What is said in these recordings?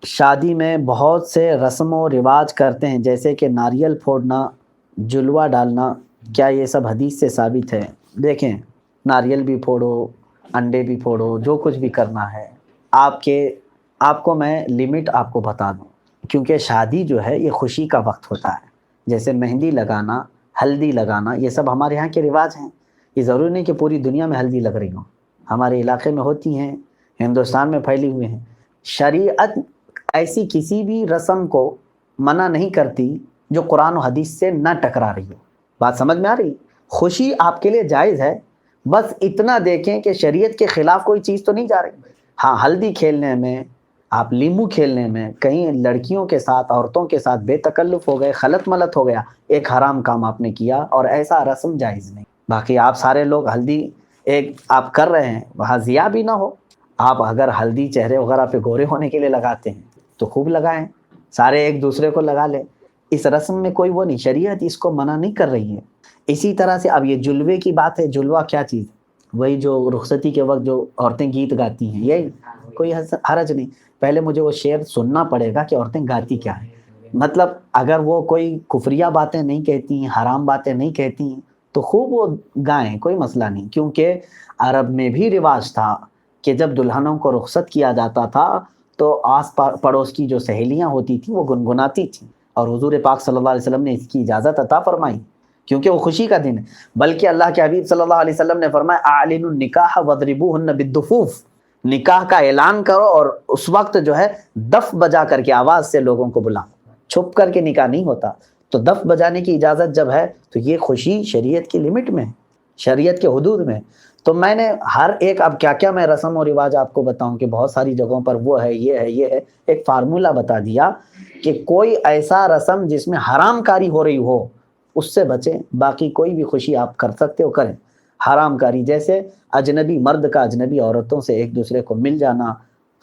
شادی میں بہت سے رسم و رواج کرتے ہیں، جیسے کہ ناریل پھوڑنا، جلوہ ڈالنا، کیا یہ سب حدیث سے ثابت ہے؟ دیکھیں، ناریل بھی پھوڑو، انڈے بھی پھوڑو، جو کچھ بھی کرنا ہے آپ کو میں لمٹ آپ کو بتا دوں، کیونکہ شادی جو ہے یہ خوشی کا وقت ہوتا ہے۔ جیسے مہندی لگانا، ہلدی لگانا، یہ سب ہمارے یہاں کے رواج ہیں۔ یہ ضروری نہیں کہ پوری دنیا میں ہلدی لگ رہی ہوں، ہمارے علاقے میں ہوتی ہیں، ہندوستان میں پھیلی ہوئی ہیں۔ شریعت ایسی کسی بھی رسم کو منع نہیں کرتی جو قرآن و حدیث سے نہ ٹکرا رہی ہو۔ بات سمجھ میں آ رہی؟ خوشی آپ کے لیے جائز ہے، بس اتنا دیکھیں کہ شریعت کے خلاف کوئی چیز تو نہیں جا رہی۔ ہاں، ہلدی کھیلنے میں، آپ لیمو کھیلنے میں، کہیں لڑکیوں کے ساتھ، عورتوں کے ساتھ بے تکلف ہو گئے، خلط ملط ہو گیا، ایک حرام کام آپ نے کیا، اور ایسا رسم جائز نہیں۔ باقی آپ سارے لوگ ہلدی ایک آپ کر رہے ہیں، وہاں ضیاء بھی نہ ہو۔ آپ اگر ہلدی چہرے وغیرہ پہ گورے ہونے کے لیے لگاتے ہیں تو خوب لگائیں، سارے ایک دوسرے کو لگا لیں۔ اس رسم میں کوئی وہ نہیں، شریعت اس کو منع نہیں کر رہی ہے۔ اسی طرح سے اب یہ جلوے کی بات ہے، جلوہ کیا چیز؟ وہی جو رخصتی کے وقت جو عورتیں گیت گاتی ہیں، یہی کوئی حرج نہیں۔ پہلے مجھے وہ شعر سننا پڑے گا کہ عورتیں گاتی کیا ہیں، مطلب اگر وہ کوئی کفریہ باتیں نہیں کہتی، حرام باتیں نہیں کہتی تو خوب وہ گائیں، کوئی مسئلہ نہیں۔ کیونکہ عرب میں بھی رواج تھا کہ جب دلہنوں کو رخصت کیا جاتا تھا تو آس پڑوس کی جو سہیلیاں ہوتی تھیں وہ گنگناتی تھیں، اور حضور پاک صلی اللہ علیہ وسلم نے اس کی اجازت عطا فرمائی، کیونکہ وہ خوشی کا دن ہے۔ بلکہ اللہ کے حبیب صلی اللہ علیہ وسلم نے فرمایا اعلنوا النکاح واضربوهن بالدفوف، نکاح کا اعلان کرو اور اس وقت جو ہے دف بجا کر کے آواز سے لوگوں کو بلاؤ۔ چھپ کر کے نکاح نہیں ہوتا، تو دف بجانے کی اجازت جب ہے تو یہ خوشی شریعت کی لمٹ میں ہے، شریعت کے حدود میں۔ تو میں نے ہر ایک، اب کیا کیا میں رسم و رواج آپ کو بتاؤں کہ بہت ساری جگہوں پر وہ ہے، یہ ہے، یہ ہے، ایک فارمولہ بتا دیا کہ کوئی ایسا رسم جس میں حرام کاری ہو رہی ہو اس سے بچیں، باقی کوئی بھی خوشی آپ کر سکتے ہو کریں۔ حرام کاری جیسے اجنبی مرد کا اجنبی عورتوں سے ایک دوسرے کو مل جانا،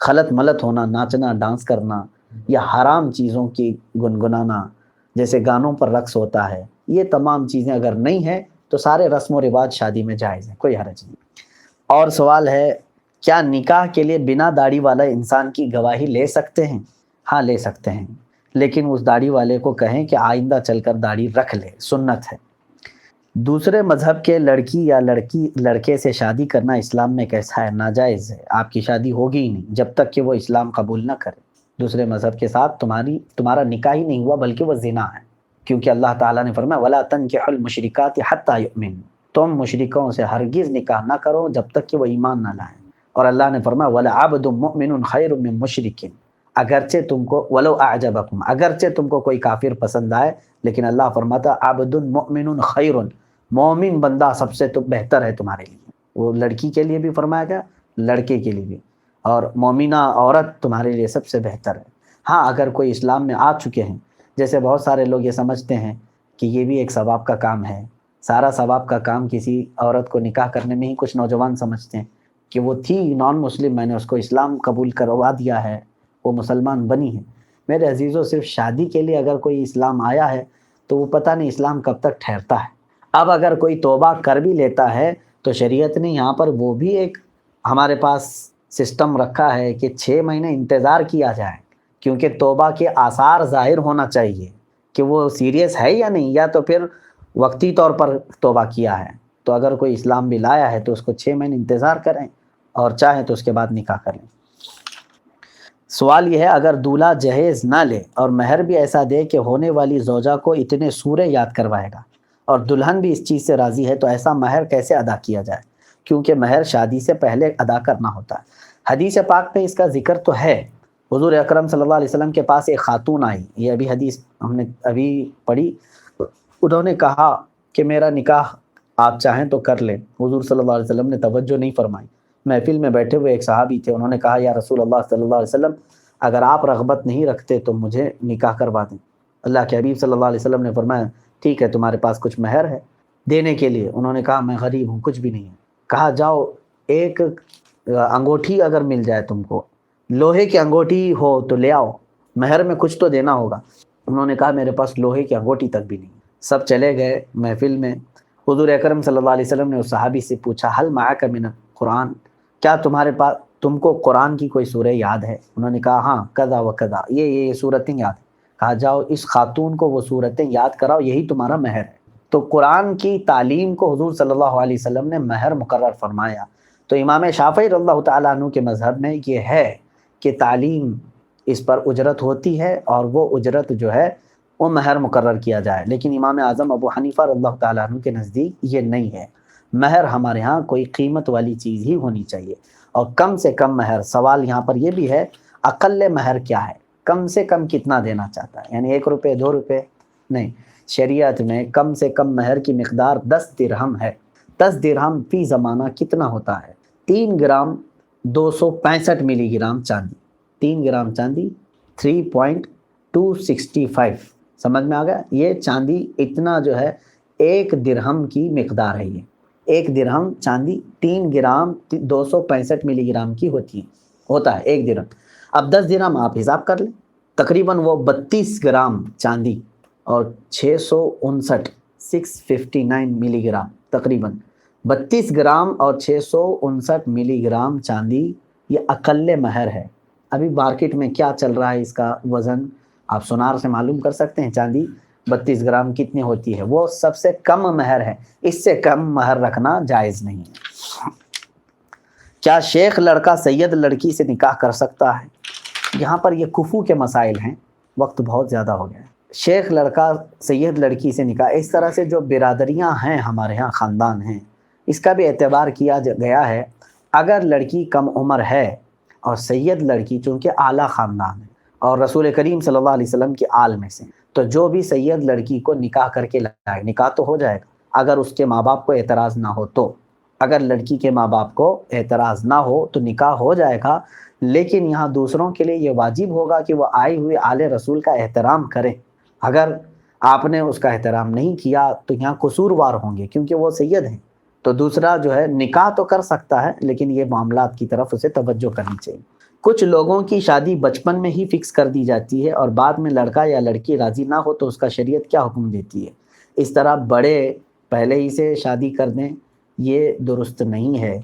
خلط ملط ہونا، ناچنا، ڈانس کرنا، یا حرام چیزوں کی گنگنانا، جیسے گانوں پر رقص ہوتا ہے، یہ تمام چیزیں اگر نہیں ہیں تو سارے رسم و رواج شادی میں جائز ہیں، کوئی حرج نہیں۔ اور سوال ہے، کیا نکاح کے لیے بنا داڑھی والا انسان کی گواہی لے سکتے ہیں؟ ہاں، لے سکتے ہیں، لیکن اس داڑھی والے کو کہیں کہ آئندہ چل کر داڑھی رکھ لے، سنت ہے۔ دوسرے مذہب کے لڑکی یا لڑکے سے شادی کرنا اسلام میں کیسا ہے؟ ناجائز ہے، آپ کی شادی ہوگی ہی نہیں جب تک کہ وہ اسلام قبول نہ کرے۔ دوسرے مذہب کے ساتھ تمہارا نکاح ہی نہیں ہوا، بلکہ وہ زنا ہے، کیونکہ اللہ تعالیٰ نے فرمایا وَلَا تَنكِحُوا الْمُشْرِكَاتِ حَتَّى يُؤْمِنْ، تم مشرکوں سے ہرگز نکاح نہ کرو جب تک کہ وہ ایمان نہ لائیں۔ اور اللہ نے فرمایا وَلَعَبْدٌ مُؤْمِنٌ خَيْرٌ مِّن مُشْرِكٍ، اگرچہ تم کو وَلَوْ أَعْجَبَكُمْ، اگرچہ تم کو کوئی کافر پسند آئے، لیکن اللہ فرماتا عَبْدٌ مُؤْمِنٌ خَيْرٌ، مومن بندہ سب سے تو بہتر ہے تمہارے لیے۔ وہ لڑکی کے لیے بھی فرمایا گیا، لڑکے کے لیے بھی، اور مومنہ عورت تمہارے لیے سب سے بہتر ہے۔ ہاں، اگر کوئی اسلام میں آ چکے ہیں، جیسے بہت سارے لوگ یہ سمجھتے ہیں کہ یہ بھی ایک ثواب کا کام ہے، سارا ثواب کا کام کسی عورت کو نکاح کرنے میں ہی، کچھ نوجوان سمجھتے ہیں کہ وہ تھی نان مسلم، میں نے اس کو اسلام قبول کروا دیا ہے، وہ مسلمان بنی ہے۔ میرے عزیزوں، صرف شادی کے لیے اگر کوئی اسلام آیا ہے تو وہ پتہ نہیں اسلام کب تک ٹھہرتا ہے۔ اب اگر کوئی توبہ کر بھی لیتا ہے تو شریعت نے یہاں پر وہ بھی ایک ہمارے پاس سسٹم رکھا ہے کہ 6 مہینے انتظار کیا جائے، کیونکہ توبہ کے آثار ظاہر ہونا چاہیے کہ وہ سیریس ہے یا نہیں، یا تو پھر وقتی طور پر توبہ کیا ہے۔ تو اگر کوئی اسلام بھی لایا ہے تو اس کو 6 مہینے انتظار کریں، اور چاہیں تو اس کے بعد نکاح کریں۔ سوال یہ ہے، اگر دولہا جہیز نہ لے اور مہر بھی ایسا دے کہ ہونے والی زوجہ کو اتنے سورے یاد کروائے گا، اور دلہن بھی اس چیز سے راضی ہے، تو ایسا مہر کیسے ادا کیا جائے؟ کیونکہ مہر شادی سے پہلے ادا کرنا ہوتا ہے۔ حدیث پاک میں اس کا ذکر تو ہے، حضور اکرم صلی اللہ علیہ وسلم کے پاس ایک خاتون آئی، یہ ابھی حدیث ہم نے ابھی پڑھی، انہوں نے کہا کہ میرا نکاح آپ چاہیں تو کر لیں۔ حضور صلی اللہ علیہ وسلم نے توجہ نہیں فرمائی۔ محفل میں بیٹھے ہوئے ایک صحابی تھے، انہوں نے کہا یا رسول اللہ صلی اللہ علیہ وسلم، اگر آپ رغبت نہیں رکھتے تو مجھے نکاح کروا دیں۔ اللہ کے حبیب صلی اللہ علیہ وسلم نے فرمایا ٹھیک ہے، تمہارے پاس کچھ مہر ہے دینے کے لیے؟ انہوں نے کہا میں غریب ہوں، کچھ بھی نہیں ہے۔ کہا جاؤ ایک انگوٹھی اگر مل جائے تم کو، لوہے کی انگوٹھی ہو تو لے آؤ، مہر میں کچھ تو دینا ہوگا۔ انہوں نے کہا میرے پاس لوہے کی انگوٹھی تک بھی نہیں۔ سب چلے گئے محفل میں۔ حضور اکرم صلی اللہ علیہ وسلم نے اس صحابی سے پوچھا حل معک من القرآن، کیا تم کو قرآن کی کوئی سورہ یاد ہے؟ انہوں نے کہا ہاں کذا و کذا، یہ صورتیں یاد ہیں۔ کہا جاؤ اس خاتون کو وہ صورتیں یاد کراؤ، یہی تمہارا مہر ہے۔ تو قرآن کی تعلیم کو حضور صلی اللہ علیہ وسلم نے مہر مقرر فرمایا۔ تو امام شافعی رضی اللہ تعالیٰ عنہ کے مذہب میں یہ ہے کہ تعلیم اس پر اجرت ہوتی ہے، اور وہ اجرت جو ہے وہ مہر مقرر کیا جائے، لیکن امام اعظم ابو حنیفہ رضی اللہ تعالیٰ عنہ کے نزدیک یہ نہیں ہے۔ مہر ہمارے ہاں کوئی قیمت والی چیز ہی ہونی چاہیے، اور کم سے کم مہر، سوال یہاں پر یہ بھی ہے اقل مہر کیا ہے، کم سے کم کتنا دینا چاہتا ہے، یعنی 1 روپے 2 روپے نہیں، شریعت میں کم سے کم مہر کی مقدار 10 درہم ہے۔ 10 درہم فی زمانہ کتنا ہوتا ہے؟ 3 گرام 265 ملی گرام چاندی، 3 گرام چاندی 3.265، سمجھ میں آ گیا؟ یہ چاندی اتنا جو ہے 1 درہم کی مقدار ہے، یہ 1 درہم چاندی 3 گرام 265 ملی گرام کی ہوتا ہے 1 درہم۔ اب 10 درہم آپ حساب کر لیں، تقریباً وہ 32 گرام چاندی اور 659 ملی گرام، تقریباً 32 گرام اور 659 ملی گرام چاندی، یہ اقل مہر ہے۔ ابھی مارکیٹ میں کیا چل رہا ہے اس کا وزن آپ سونار سے معلوم کر سکتے ہیں، چاندی 32 گرام کتنی ہوتی ہے، وہ سب سے کم مہر ہے، اس سے کم مہر رکھنا جائز نہیں ہے۔ کیا شیخ لڑکا سید لڑکی سے نکاح کر سکتا ہے؟ یہاں پر یہ کفو کے مسائل ہیں، وقت بہت زیادہ ہو گیا ہے۔ شیخ لڑکا سید لڑکی سے نکاح، اس طرح سے جو برادریاں ہیں ہمارے ہاں، خاندان ہیں، اس کا بھی اعتبار کیا گیا ہے۔ اگر لڑکی کم عمر ہے اور سید لڑکی چونکہ اعلیٰ خاندان ہے اور رسول کریم صلی اللہ علیہ وسلم کی آل میں سے، تو جو بھی سید لڑکی کو نکاح کر کے لائے، نکاح تو ہو جائے گا اگر اس کے ماں باپ کو اعتراض نہ ہو تو، اگر لڑکی کے ماں باپ کو اعتراض نہ ہو تو نکاح ہو جائے گا، لیکن یہاں دوسروں کے لیے یہ واجب ہوگا کہ وہ آئے ہوئے آل رسول کا احترام کریں۔ اگر آپ نے اس کا احترام نہیں کیا تو یہاں قصوروار ہوں گے، کیونکہ وہ سید ہیں۔ تو دوسرا جو ہے نکاح تو کر سکتا ہے، لیکن یہ معاملات کی طرف اسے توجہ کرنی چاہیے۔ کچھ لوگوں کی شادی بچپن میں ہی فکس کر دی جاتی ہے اور بعد میں لڑکا یا لڑکی راضی نہ ہو تو اس کا شریعت کیا حکم دیتی ہے؟ اس طرح بڑے پہلے ہی سے شادی کر دیں، یہ درست نہیں ہے،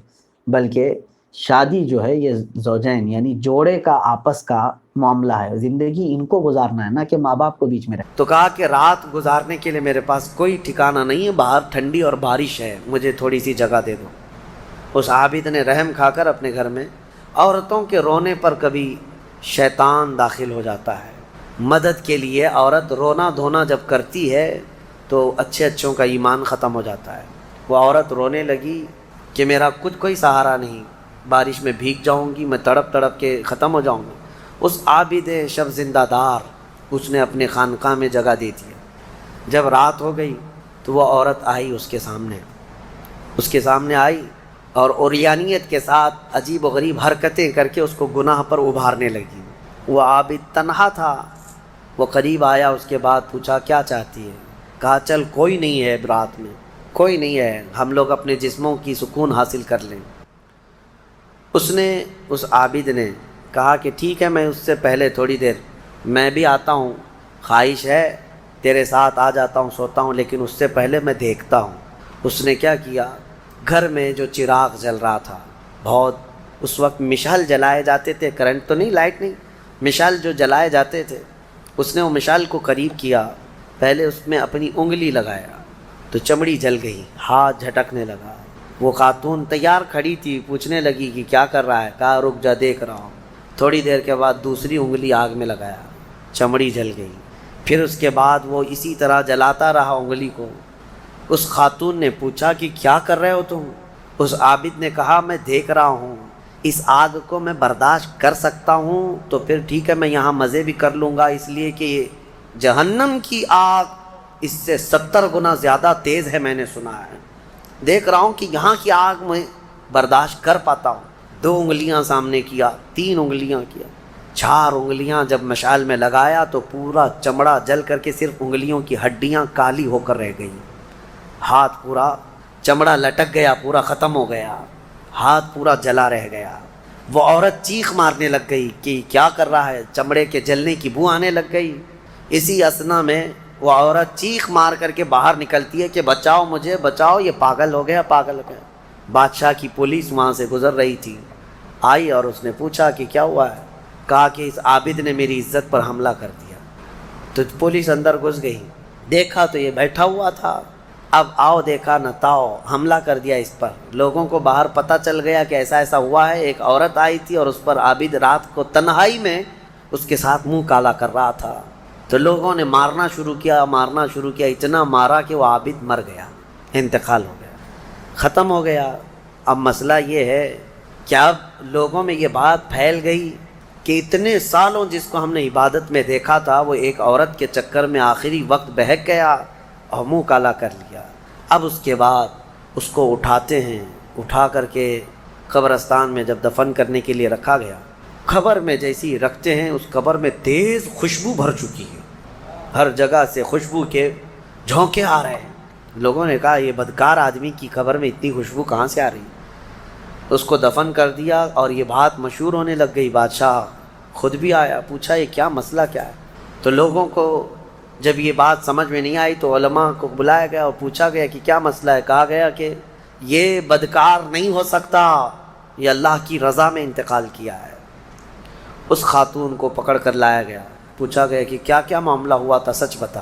بلکہ شادی جو ہے یہ زوجین یعنی جوڑے کا آپس کا معاملہ ہے، زندگی ان کو گزارنا ہے، نہ کہ ماں باپ کو بیچ میں رہے۔ تو کہا کہ رات گزارنے کے لیے میرے پاس کوئی ٹھکانہ نہیں ہے، باہر ٹھنڈی اور بارش ہے، مجھے تھوڑی سی جگہ دے دو۔ اس عابد نے رحم کھا کر اپنے گھر میں عورتوں کے رونے پر کبھی شیطان داخل ہو جاتا ہے۔ مدد کے لیے عورت رونا دھونا جب کرتی ہے تو اچھوں کا ایمان ختم ہو جاتا ہے۔ وہ عورت رونے لگی کہ میرا کچھ کوئی سہارا نہیں، بارش میں بھیگ جاؤں گی، میں تڑپ تڑپ کے ختم ہو جاؤں گا۔ اس عابد شب زندہ دار اس نے اپنے خانقاہ میں جگہ دی تھی۔ جب رات ہو گئی تو وہ عورت آئی اس کے سامنے آئی اور اوریانیت کے ساتھ عجیب و غریب حرکتیں کر کے اس کو گناہ پر ابھارنے لگی۔ وہ عابد تنہا تھا، وہ قریب آیا، اس کے بعد پوچھا کیا چاہتی ہے؟ کہا چل کوئی نہیں ہے رات میں، کوئی نہیں ہے، ہم لوگ اپنے جسموں کی سکون حاصل کر لیں۔ اس عابد نے کہا کہ ٹھیک ہے، میں اس سے پہلے تھوڑی دیر میں بھی آتا ہوں، خواہش ہے تیرے ساتھ آ جاتا ہوں، سوتا ہوں، لیکن اس سے پہلے میں دیکھتا ہوں۔ اس نے کیا کیا، گھر میں جو چراغ جل رہا تھا، بہت اس وقت مشعل جلائے جاتے تھے، کرنٹ تو نہیں، لائٹ نہیں، مشعل جو جلائے جاتے تھے، اس نے وہ مشعل کو قریب کیا، پہلے اس میں اپنی انگلی لگایا تو چمڑی جل گئی، ہاتھ جھٹکنے لگا۔ وہ خاتون تیار کھڑی تھی، پوچھنے لگی کہ کیا کر رہا ہے؟ کہا رک جا دیکھ رہا ہوں۔ تھوڑی دیر کے بعد دوسری انگلی آگ میں لگایا، چمڑی جل گئی۔ پھر اس کے بعد وہ اسی طرح جلاتا رہا انگلی کو۔ اس خاتون نے پوچھا کہ کیا کر رہے ہو تم؟ اس عابد نے کہا میں دیکھ رہا ہوں، اس آگ کو میں برداشت کر سکتا ہوں تو پھر ٹھیک ہے، میں یہاں مزے بھی کر لوں گا، اس لیے کہ جہنم کی آگ اس سے 70 گنا زیادہ تیز ہے، میں نے سنا ہے۔ دیکھ رہا ہوں کہ یہاں کی آگ میں برداشت کر پاتا ہوں۔ 2 انگلیاں سامنے کیا، 3 انگلیاں کیا، 4 انگلیاں جب مشعل میں لگایا تو پورا چمڑا جل کر کے صرف انگلیوں کی ہڈیاں کالی ہو کر رہ گئیں۔ ہاتھ پورا چمڑا لٹک گیا، پورا ختم ہو گیا، ہاتھ پورا جلا رہ گیا۔ وہ عورت چیخ مارنے لگ گئی کہ کیا کر رہا ہے، چمڑے کے جلنے کی بو آنے لگ گئی۔ اسی اثنا میں وہ عورت چیخ مار کر کے باہر نکلتی ہے کہ بچاؤ مجھے، بچاؤ، یہ پاگل ہو گیا، پاگل ہو گیا۔ بادشاہ کی پولیس وہاں سے گزر رہی تھی، آئی اور اس نے پوچھا کہ کیا ہوا ہے؟ کہا کہ اس عابد نے میری عزت پر حملہ کر دیا۔ تو پولیس اندر گھس گئی، دیکھا تو یہ بیٹھا ہوا تھا، اب آؤ دیکھا نہ تاؤ، حملہ کر دیا اس پر۔ لوگوں کو باہر پتہ چل گیا کہ ایسا ایسا ہوا ہے، ایک عورت آئی تھی اور اس پر عابد رات کو تنہائی میں اس کے ساتھ منہ کالا کر رہا تھا۔ تو لوگوں نے مارنا شروع کیا، اتنا مارا کہ وہ عابد مر گیا، انتقال ہو گیا، ختم ہو گیا۔ اب مسئلہ یہ ہے کہ اب لوگوں میں یہ بات پھیل گئی کہ اتنے سالوں جس کو ہم نے عبادت میں دیکھا تھا وہ ایک عورت کے چکر میں آخری وقت بہک گیا اور منہ کالا کر لیا۔ اب اس کے بعد اس کو اٹھاتے ہیں، اٹھا کر کے قبرستان میں جب دفن کرنے کے لیے رکھا گیا، قبر میں جیسی رکھتے ہیں اس قبر میں تیز خوشبو بھر چکی ہے، ہر جگہ سے خوشبو کے جھونکے آ رہے ہیں۔ لوگوں نے کہا یہ بدکار آدمی کی قبر میں اتنی خوشبو کہاں سے آ رہی؟ اس کو دفن کر دیا اور یہ بات مشہور ہونے لگ گئی۔ بادشاہ خود بھی آیا، پوچھا یہ کیا مسئلہ کیا ہے؟ تو لوگوں کو جب یہ بات سمجھ میں نہیں آئی تو علماء کو بلایا گیا اور پوچھا گیا کہ کیا مسئلہ ہے؟ کہا گیا کہ یہ بدکار نہیں ہو سکتا، یہ اللہ کی رضا میں انتقال کیا ہے۔ اس خاتون کو پکڑ کر لایا گیا، پوچھا گیا کہ کیا کیا معاملہ ہوا تھا، سچ بتا۔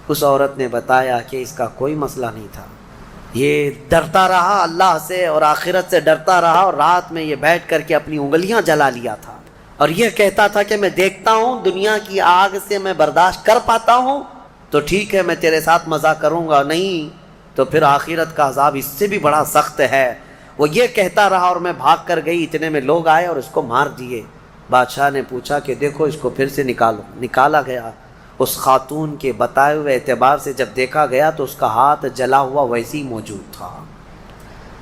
اس عورت نے بتایا کہ اس کا کوئی مسئلہ نہیں تھا، یہ ڈرتا رہا اللہ سے اور آخرت سے ڈرتا رہا، اور رات میں یہ بیٹھ کر کے اپنی انگلیاں جلا لیا تھا اور یہ کہتا تھا کہ میں دیکھتا ہوں دنیا کی آگ سے میں برداشت کر پاتا ہوں تو ٹھیک ہے میں تیرے ساتھ مزہ کروں گا، نہیں تو پھر آخرت کا عذاب اس سے بھی بڑا سخت ہے۔ وہ یہ کہتا رہا اور میں بھاگ کر گئی، اتنے میں لوگ آئے اور اس کو مار دیے۔ بادشاہ نے پوچھا کہ دیکھو اس کو پھر سے نکالو، نکالا گیا۔ اس خاتون کے بتائے ہوئے اعتبار سے جب دیکھا گیا تو اس کا ہاتھ جلا ہوا ویسے ہی موجود تھا،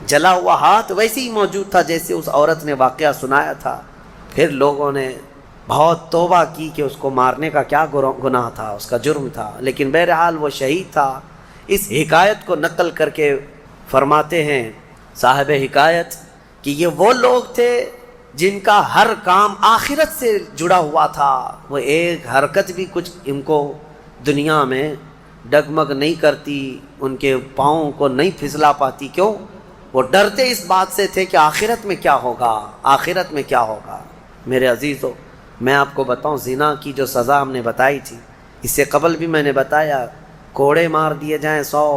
جلا ہوا ہاتھ ویسے ہی موجود تھا جیسے اس عورت نے واقعہ سنایا تھا۔ پھر لوگوں نے بہت توبہ کی کہ اس کو مارنے کا کیا گناہ تھا، اس کا جرم تھا، لیکن بہرحال وہ شہید تھا۔ اس حکایت کو نقل کر کے فرماتے ہیں صاحب حکایت کہ یہ وہ لوگ تھے جن کا ہر کام آخرت سے جڑا ہوا تھا، وہ ایک حرکت بھی کچھ ان کو دنیا میں ڈگمگ نہیں کرتی، ان کے پاؤں کو نہیں پھسلا پاتی۔ کیوں؟ وہ ڈرتے اس بات سے تھے کہ آخرت میں کیا ہوگا، آخرت میں کیا ہوگا۔ میرے عزیزو، میں آپ کو بتاؤں زنا کی جو سزا ہم نے بتائی تھی، اس سے قبل بھی میں نے بتایا، کوڑے مار دیے جائیں 100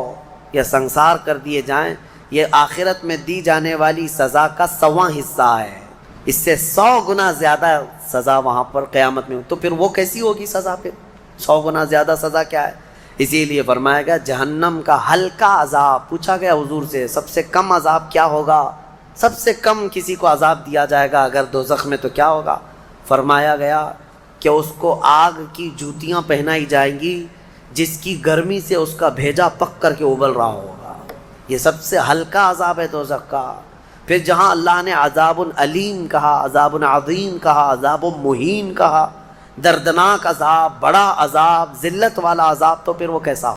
یا سنسار کر دیے جائیں، یہ آخرت میں دی جانے والی سزا کا 100واں حصہ ہے، اس سے 100 گنا زیادہ سزا وہاں پر قیامت میں۔ تو پھر وہ کیسی ہوگی سزا؟ پھر 100 گنا زیادہ سزا کیا ہے؟ اسی لیے فرمایا گیا جہنم کا ہلکا عذاب۔ پوچھا گیا حضور سے سب سے کم عذاب کیا ہوگا؟ سب سے کم کسی کو عذاب دیا جائے گا اگر دوزخ میں تو کیا ہوگا؟ فرمایا گیا کہ اس کو آگ کی جوتیاں پہنائی جائیں گی جس کی گرمی سے اس کا بھیجا پک کر کے ابل رہا ہوگا۔ یہ سب سے ہلکا عذاب ہے دوزخ کا۔ پھر جہاں اللہ نے عذاب علیم کہا، عذاب عظیم کہا، عذاب مہین کہا، دردناک عذاب، بڑا عذاب، ذلت والا عذاب، تو پھر وہ کیسا